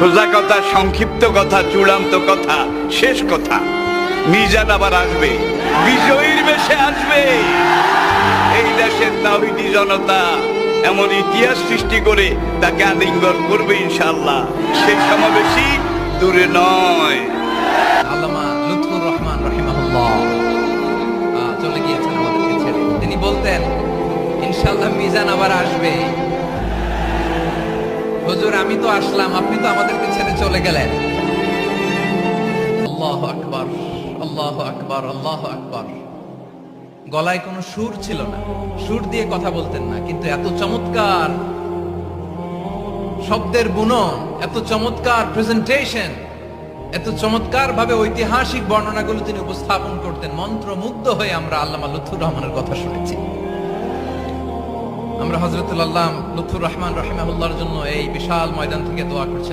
সোজা কথা, সংক্ষিপ্ত কথা, চূড়ান্ত কথা, শেষ কথা, মিজান আবার আসবে, বিজয়ীর বেশে আসবে। এই দেশের তাওহীদি জনতা এমন ইতিহাস সৃষ্টি করে তাকে আলিঙ্গন করবে ইনশাআল্লাহ। সেই সমাবেশই দূরে নয়। আল্লামা লুৎফুর রহমান রাহিমাহুল্লাহ চলে গিয়েছেন আমাদেরকে ছেড়ে। তিনি বলতেন, ইনশাআল্লাহ মিজান আবার আসবে। হুজুর, আমি তো আসলাম, আপনি তো আমাদেরকে ছেড়ে চলে গেলেন। আল্লাহু আকবার, আল্লাহু আকবার, আল্লাহু আকবার। গলায় কোনো সুর ছিল না, সুর দিয়ে কথা বলতেন না, কিন্তু এত চমৎকার শব্দের বুনন, এত চমৎকার প্রেজেন্টেশন, এত চমৎকার ভাবে ঐতিহাসিক বর্ণনাগুলো তিনি উপস্থাপন করতেন। মন্ত্রমুগ্ধ হয়ে আমরা আল্লামা লুৎফুর রহমানের কথা শুনেছি। আমরা হযরতুল আল্লামা লুৎফুর রহমান রাহিমাহুল্লাহর জন্য এই বিশাল ময়দান থেকে দোয়া করছি।